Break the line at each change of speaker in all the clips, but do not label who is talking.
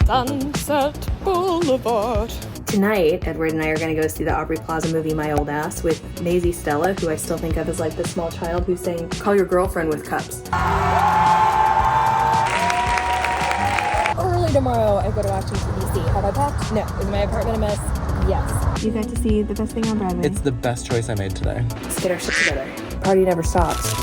Sunset Boulevard.
Tonight, Edward and I are going to go see the Aubrey Plaza movie, My Old Ass, with Maisie Stella, who I still think of as like the small child who sang Call Your Girlfriend with Cups.
Early tomorrow, I go to Washington, D.C. Have I packed? No. Is my apartment a mess? Yes.
You got to see the best thing on Broadway.
It's the best choice I made today.
Let's get our shit together. Party never stops.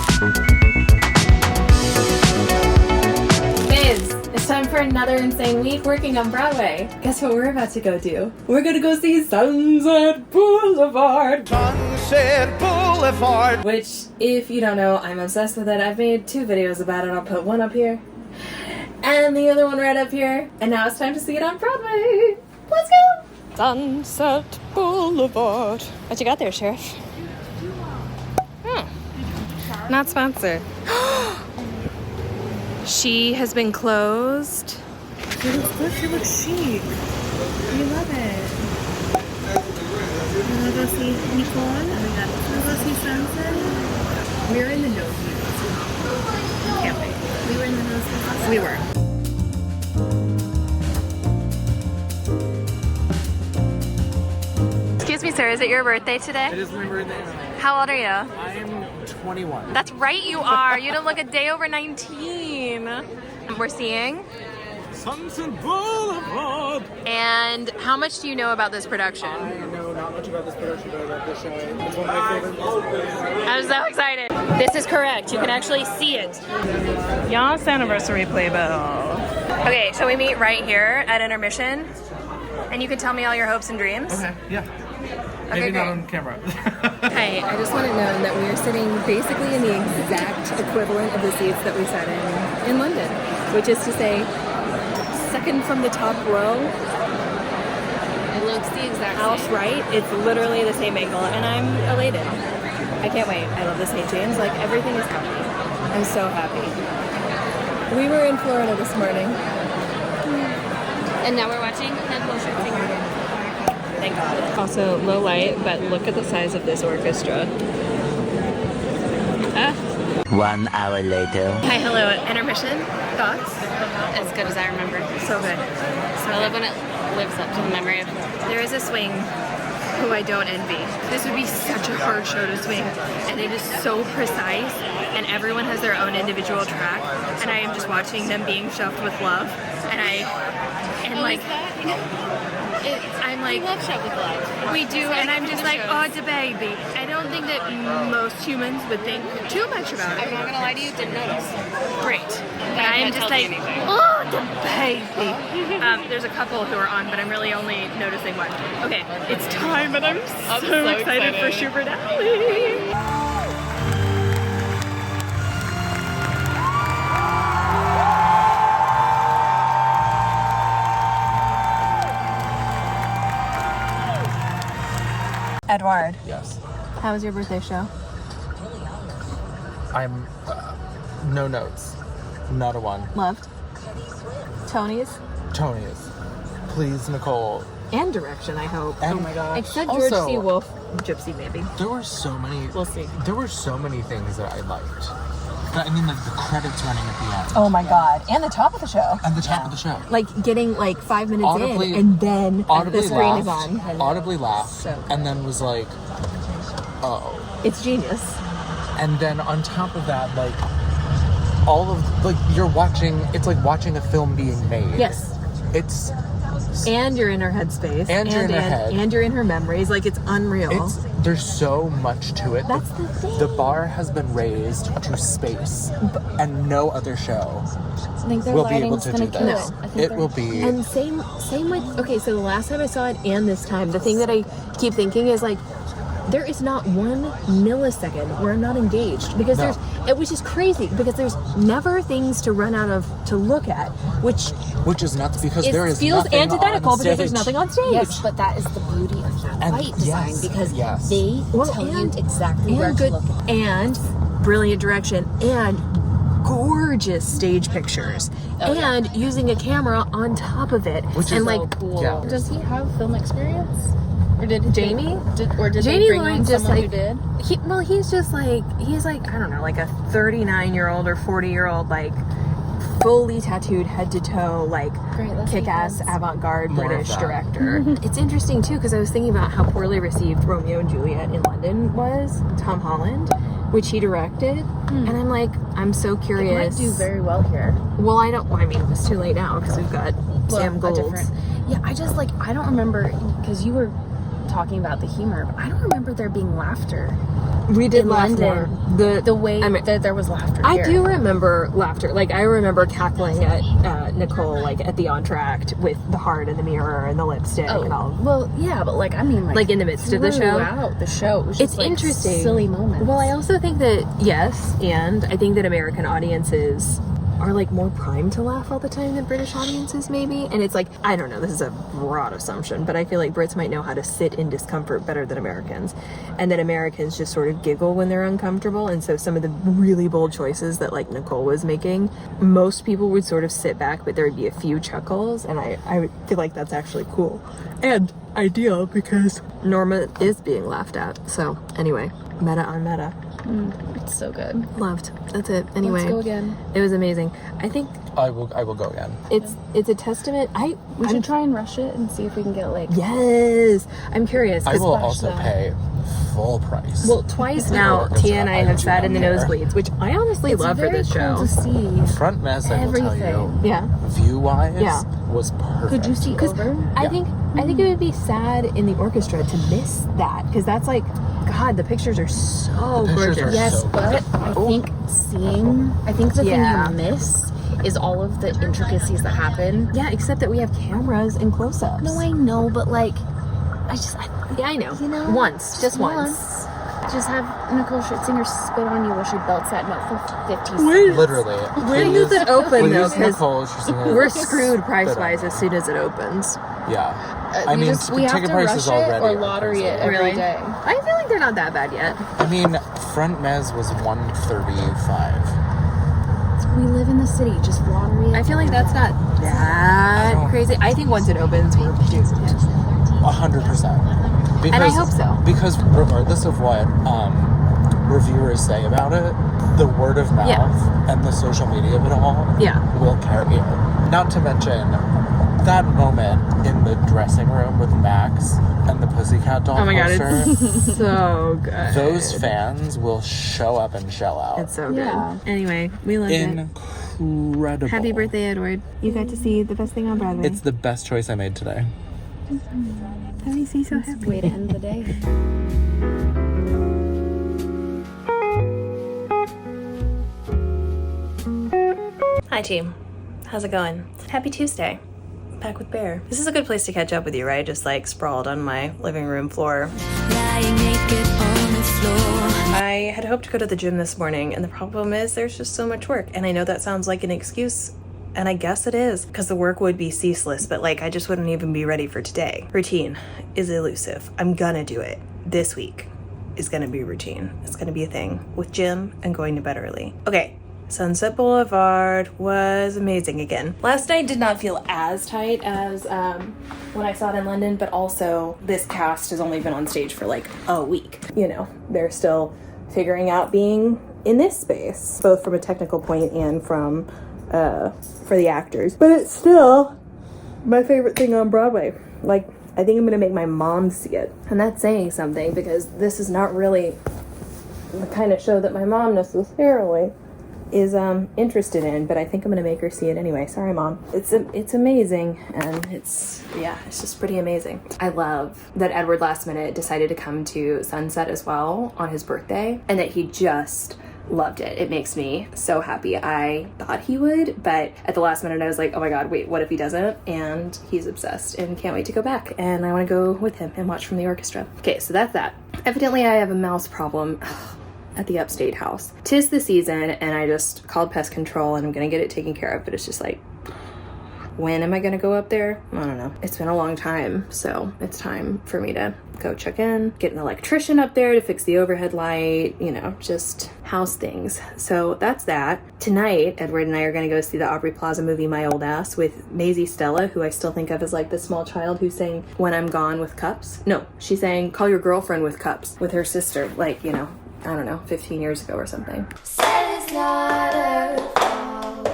Vids, it's time for another insane week working on Broadway. Guess what we're about to go do? We're gonna go see Sunset Boulevard.
Sunset Boulevard.
Which, if you don't know, I'm obsessed with it. I've made 2 videos about it. I'll put one up here and the other one right up here. And now it's time to see it on Broadway. Let's go!
Sunset Boulevard. What you got there, Sheriff? Not sponsored. She has been closed.
She looks good. She looks chic. We love it. Wanna go see Nicole? Wanna go see Sunset? We were in the nosebleeds. Can't wait. We were in the nosebleeds. We were.
Excuse me, sir, is it your birthday today?
It is my birthday.
How old are you?
I am 21.
That's right, you are. You don't look a day over 19. We're seeing.
Sunset Boulevard.
And how much do you know about this production?
I know not much about this production, but I love this show. It's one of my favorite musicals.
I'm so excited. This is correct. You can actually see it.
Yas anniversary playbill.
Okay, so we meet right here at intermission. And you can tell me all your hopes and dreams.
Okay, yeah.
Okay,
Maybe not
great.
on camera.
Hi, I just want it known that we are sitting basically in the exact equivalent of the seats that we sat in London, which is to say, second from the top row.
It looks the exact
House right, it's literally the same angle, and I'm elated. I can't wait. I love the St. James. Like, everything is happy. I'm so happy. We were in Florida this morning.
And now we're watching Nicole Singer.
Thank God.
Also low light, but look at the size of this orchestra.
1 hour later.
Hi, hello, intermission. Thoughts? As good as I remember.
So good.
I love when it lives up to the memory of.
There is a swing who I don't envy. This would be such a hard show to swing, and it is so precise, and everyone has their own individual track, and I am just watching them being shoved with love, and I'm like,
We love Shop with Love.
we do, and I'm just like, oh, the baby. I don't think that most humans would think too much about
I'm
it.
not gonna lie to you, didn't notice.
Great. But I am just like, oh, the baby. There's a couple who are on, but I'm really only noticing one. Okay, it's time, and I'm so excited for Schubert Alley. Edward,
Yes.
how was your birthday show?
I'm no notes. Not a one.
Loved. Tony's?
Tony's. Please, Nicole.
And direction, I hope.
And, oh my gosh.
Except George
Also,
C. Wolfe, Gypsy, maybe.
There were so many.
We'll see.
There were so many things that I liked. I mean, like the credits running at the end.
Oh my God. And the top of the show.
At the top of the show.
Like getting like 5 minutes
Audibly-
in, and then the
Audibly
screen is
laughed.
on.
Audibly laughed.
So good.
And then was like, oh.
It's genius.
And then on top of that, like, all of, like, you're watching, it's like watching a film being made.
Yes.
It's,
And you're in her headspace.
And you're in her head.
And you're in her memories. Like, it's unreal.
there's so much to it.
That's the thing.
The bar has been raised to space, and no other show
I think their
will be able
lighting's
to
gonna
do
kill
this.
it. I think
It will be.
And same with, okay, so the last time I saw it and this time, the thing that I keep thinking is like, there is not 1 millisecond where I'm not engaged because
No.
which is crazy because there's never things to run out of to look at, which
is nuts because
it
there is
feels
nothing
antithetical
on
because there's
stage.
nothing on stage.
Yes, but that is the beauty of that
And
light design
yes,
because
yes.
they tell you exactly where
and
to
good
look at.
and brilliant direction and gorgeous stage pictures and using a camera on top of it,
Which
and
is
like
so
Cool.
Yeah.
Does he have film experience? Or did
Jamie?
Did
Jamie
they bring
Lloyd
on
just
someone
like
who did?
he's like I don't know, like a 39-year-old or 40-year-old like
fully tattooed head to toe, like kick-ass avant-garde
More of
British
that.
director. It's interesting too because I was thinking about how poorly received Romeo and Juliet in London was, Tom Holland, which he directed, and I'm like, I'm so curious.
It might do very well here.
Well, I mean, it's too late now because we've got Sam Gold.
Yeah, I just like, I don't remember, because you were talking about the humor, but I don't remember there being laughter.
We did
in
laugh
London.
more.
The way that there was laughter
I
here.
do remember laughter. Like, I remember cackling at Nicole, like, at the entr'acte with the heart and the mirror and the lipstick and all.
Well, yeah, but like, I mean,
Like in the midst of the show?
Throughout the show. It was just
It's
like
interesting.
silly moments.
Well, I also think that, yes, and I think that American audiences are like more primed to laugh all the time than British audiences maybe. And it's like, I don't know, this is a broad assumption, but I feel like Brits might know how to sit in discomfort better than Americans. And that Americans just sort of giggle when they're uncomfortable. And so some of the really bold choices that like Nicole was making, most people would sort of sit back, but there would be a few chuckles. And I feel like that's actually cool. And ideal because Norma is being laughed at. So anyway, meta on meta.
It's so good.
Loved. That's it. Anyway,
Let's go again.
it was amazing. I think
I will go again.
it's a testament.
We should try and rush it and see if we can get like.
Yes, I'm curious.
I
'cause-
will also pay full price.
Well, twice now, Tia and I have sat in the nosebleeds, which I honestly love for this show.
Cool to see.
Front mess, I will tell you,
Everything.
Yeah,
view-wise,
Yeah.
was perfect.
Could you see over?
I think it would be sad in the orchestra to miss that because that's like, God, the pictures are so
The pictures
gorgeous.
are
Yes,
so
but I think the
Yeah.
thing you miss is all of the intricacies that happen.
Yeah, except that we have cameras and close-ups.
No, I know, but like,
Yeah, I know.
You know,
once, just once.
Just have Nicole Scherzinger spit on you while she belts that note for 50 seconds.
Literally.
When does it open though?
Please,
Because
Nicole, she's gonna
we're screwed
spit
price-wise
on
as soon as it opens.
you. Yeah. I mean,
we have
ticket
to
prices
rush it
already
or
are
lottery
crazy.
it every
Really?
day.
I feel like they're not that bad yet.
I mean, front mez was 135.
We live in the city, just lottery it.
I feel like that's not that crazy. I think once it opens, we're doomed.
100%.
And I hope so.
Because regardless of what reviewers say about it, the word of mouth and the social media of it all will carry it. Not to mention that moment in the dressing room with Max and the Pussycat Doll poster.
it's so good.
Those fans will show up and shell out.
It's so good.
Yeah.
Anyway, we love it.
Incredible.
Happy birthday, Edward. You got to see the best thing on Broadway.
It's the best choice I made today.
That makes me so happy.
Way to end the day.
Hi team, how's it going? Happy Tuesday. Back with Bear. This is a good place to catch up with you, right? Just like sprawled on my living room floor.
Lying naked on the floor.
I had hoped to go to the gym this morning, and the problem is there's just so much work. And I know that sounds like an excuse, and I guess it is, because the work would be ceaseless, but like I just wouldn't even be ready for today. Routine is elusive. I'm gonna do it. This week is gonna be routine. It's gonna be a thing with gym and going to bed early. Okay. Sunset Boulevard was amazing again. Last night did not feel as tight as when I saw it in London, but also this cast has only been on stage for like a week. You know, they're still figuring out being in this space, both from a technical point and from for the actors. But it's still my favorite thing on Broadway. Like, I think I'm gonna make my mom see it. And that's saying something because this is not really the kind of show that my mom necessarily is interested in, but I think I'm gonna make her see it anyway. Sorry, Mom. It's amazing, and it's just pretty amazing. I love that Edward last minute decided to come to Sunset as well on his birthday, and that he just loved it. It makes me so happy. I thought he would, but at the last minute I was like, oh my god, wait, what if he doesn't? And he's obsessed and can't wait to go back, and I want to go with him and watch from the orchestra. Okay, so that's that. Evidently I have a mouse problem at the upstate house. 'Tis the season, and I just called pest control and I'm gonna get it taken care of, but it's just like, when am I gonna go up there? I don't know. It's been a long time, so it's time for me to go check in, get an electrician up there to fix the overhead light, you know, just house things. So that's that. Tonight, Edward and I are gonna go see the Aubrey Plaza movie, My Old Ass, with Maisie Stella, who I still think of as like the small child who sang When I'm Gone with Cups. No, she sang Call Your Girlfriend with Cups with her sister, like, you know, I don't know, 15 years ago or something.
Said it's not her fault.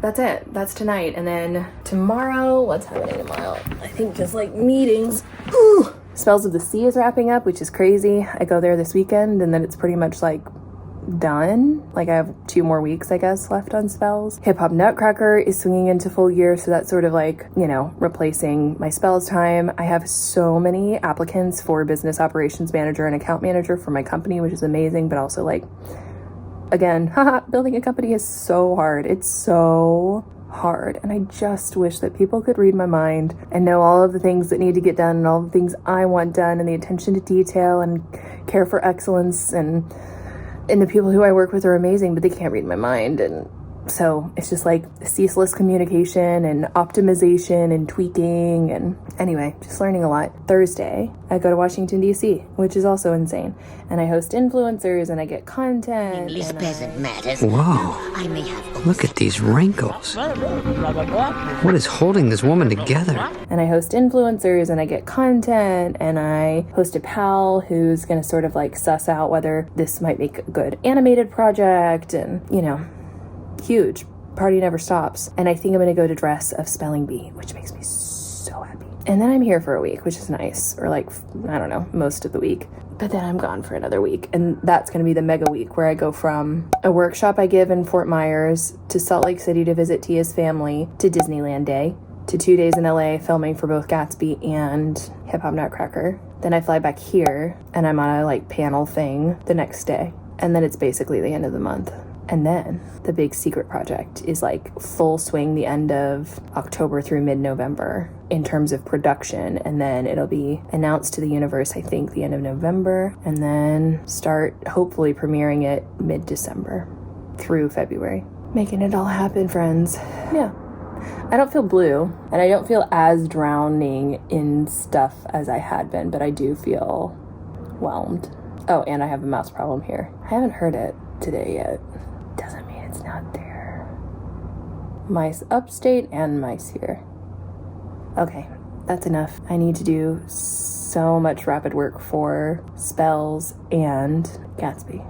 that's it. That's tonight. And then tomorrow, what's happening tomorrow? I think just like meetings. Ooh. Spells of the Sea is wrapping up, which is crazy. I go there this weekend and then it's pretty much like done. Like I have 2 more weeks, I guess, left on spells. Hip Hop Nutcracker is swinging into full gear, so that's sort of like, you know, replacing my spells time. I have so many applicants for business operations manager and account manager for my company, which is amazing, but also like, again, haha, building a company is so hard. It's so hard, and I just wish that people could read my mind and know all of the things that need to get done and all the things I want done and the attention to detail and care for excellence, and the people who I work with are amazing, but they can't read my mind. And so it's just like ceaseless communication and optimization and tweaking. And anyway, just learning a lot. Thursday, I go to Washington, D.C., which is also insane. And I host influencers and I get content.
English peasant matters.
Whoa.
I may have...
Look at these wrinkles. What is holding this woman together?
And I host influencers and I get content, and I host a pal who's going to sort of like suss out whether this might make a good animated project, and, you know, huge. Party never stops. And I think I'm going to go to Dress of Spelling Bee, which makes me so happy. And then I'm here for a week, which is nice. Or like, I don't know, most of the week. But then I'm gone for another week. And that's going to be the mega week where I go from a workshop I give in Fort Myers to Salt Lake City to visit Tia's family to Disneyland Day to 2 days in LA filming for both Gatsby and Hip Hop Nutcracker. Then I fly back here and I'm on a like panel thing the next day. And then it's basically the end of the month. And then the big secret project is like full swing the end of October through mid-November in terms of production. And then it'll be announced to the universe, I think, the end of November, and then start hopefully premiering it mid-December through February. Making it all happen, friends. Yeah. I don't feel blue, and I don't feel as drowning in stuff as I had been, but I do feel whelmed. Oh, and I have a mouse problem here. I haven't heard it today yet. Doesn't mean it's not there. Mice upstate and mice here. Okay, that's enough. I need to do so much rapid work for spells and Gatsby.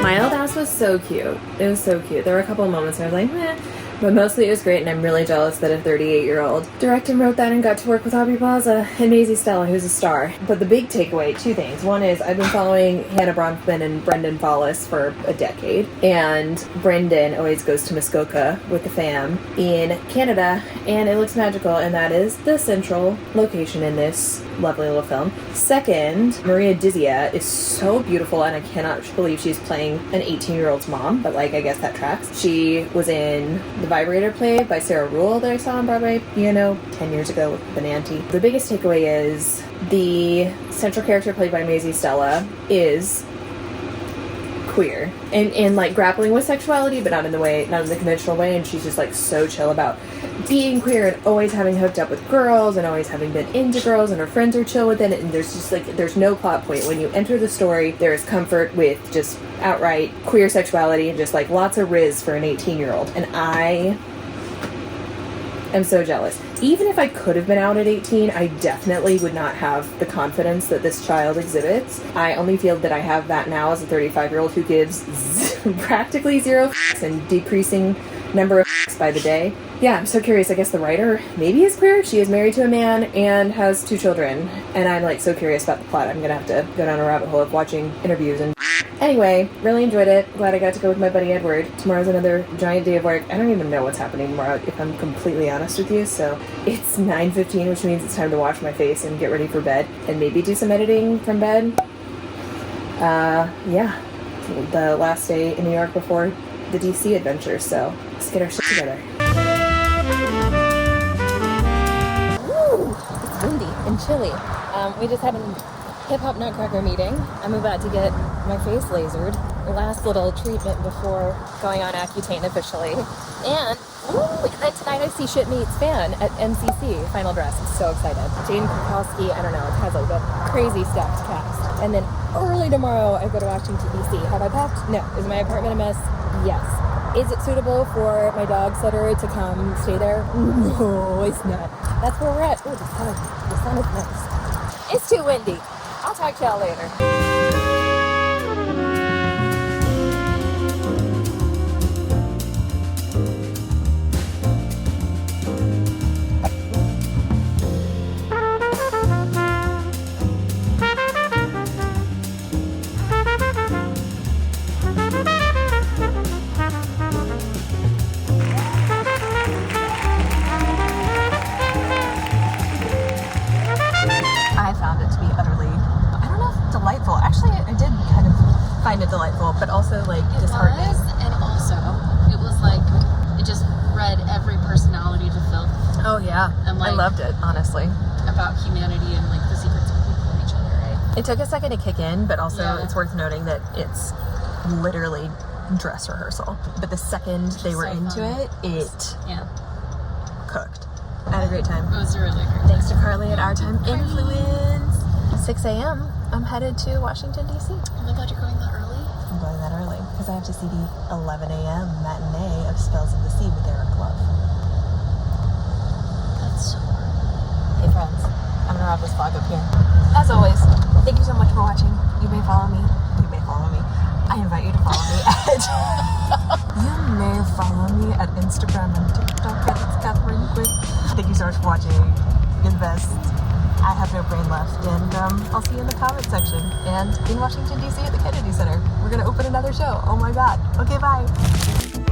My old ass was so cute. It was so cute. There were a couple of moments where I was like, meh. But mostly it was great, and I'm really jealous that a 38-year-old directed and wrote that and got to work with Aubrey Plaza and Maisie Stella, who's a star. But the big takeaway, 2 things. One is I've been following Hannah Bronfman and Brendan Follis for a decade, and Brendan always goes to Muskoka with the fam in Canada, and it looks magical, and that is the central location in this lovely little film. Second, Maria Dizia is so beautiful, and I cannot believe she's playing an 18-year-old's mom, but like, I guess that tracks. She was in the Vibrator play by Sarah Rule that I saw on Broadway, 10 years ago with Benanti. The biggest takeaway is the central character played by Maisie Stella is queer and like grappling with sexuality, but not in the conventional way, and she's just like so chill about being queer and always having hooked up with girls and always having been into girls, and her friends are chill with it, and there's just like, there's no plot point. When you enter the story, there is comfort with just outright queer sexuality and just like lots of riz for an 18-year-old, and I am so jealous. Even if I could have been out at 18, I definitely would not have the confidence that this child exhibits. I only feel that I have that now as a 35-year-old who gives practically 0 f***s and decreasing number of f***s by the day. Yeah, I'm so curious. I guess the writer maybe is queer. She is married to a man and has 2 children. And I'm like so curious about the plot. I'm gonna have to go down a rabbit hole of watching interviews and anyway, really enjoyed it. Glad I got to go with my buddy Edward. Tomorrow's another giant day of work. I don't even know what's happening tomorrow, if I'm completely honest with you. So it's 9:15, which means it's time to wash my face and get ready for bed and maybe do some editing from bed. Yeah, the last day in New York before the DC adventure. So let's get our shit together. Woo! It's windy and chilly. We just had an Hip Hop Nutcracker meeting. I'm about to get my face lasered. Last little treatment before going on Accutane officially. And then tonight I see Shit Meets Fan at MCC, Final Dress. I'm so excited. Jane Krakowski, I don't know, it has like a crazy stacked cast. And then early tomorrow I go to Washington, D.C. Have I packed? No. Is my apartment a mess? Yes. Is it suitable for my dog sitter to come stay there? No, it's not. That's where we're at. Oh, the sun is nice. It's too windy. I'll talk to y'all later. find it delightful, but also like disheartening.
And also, it was like, it just read every personality to filth.
Oh yeah,
And like,
I loved it, honestly.
About humanity and like the secrets of people and each other, right?
It took a second to kick in, but also it's worth noting that it's literally dress rehearsal. But the second they were into it cooked. I had a great time.
It was really great.
Thanks to Carly at Our Time Influence. 6 a.m. I'm headed to Washington, D.C.
Oh my god, you're going that early?
I'm going that early because I have to see the 11 a.m. matinee of Spells of the Sea with Eric Love.
That's so early.
Hey friends, I'm gonna wrap this vlog up here. As always, thank you so much for watching. You may follow me. I invite you to follow me you may follow me at Instagram and TikTok at Katharine Quinn. Thank you so much for watching. You're the best. I have no brain left, and I'll see you in the comment section and in Washington, D.C. at the Kennedy Center. We're gonna open another show. Oh my god. Okay, bye.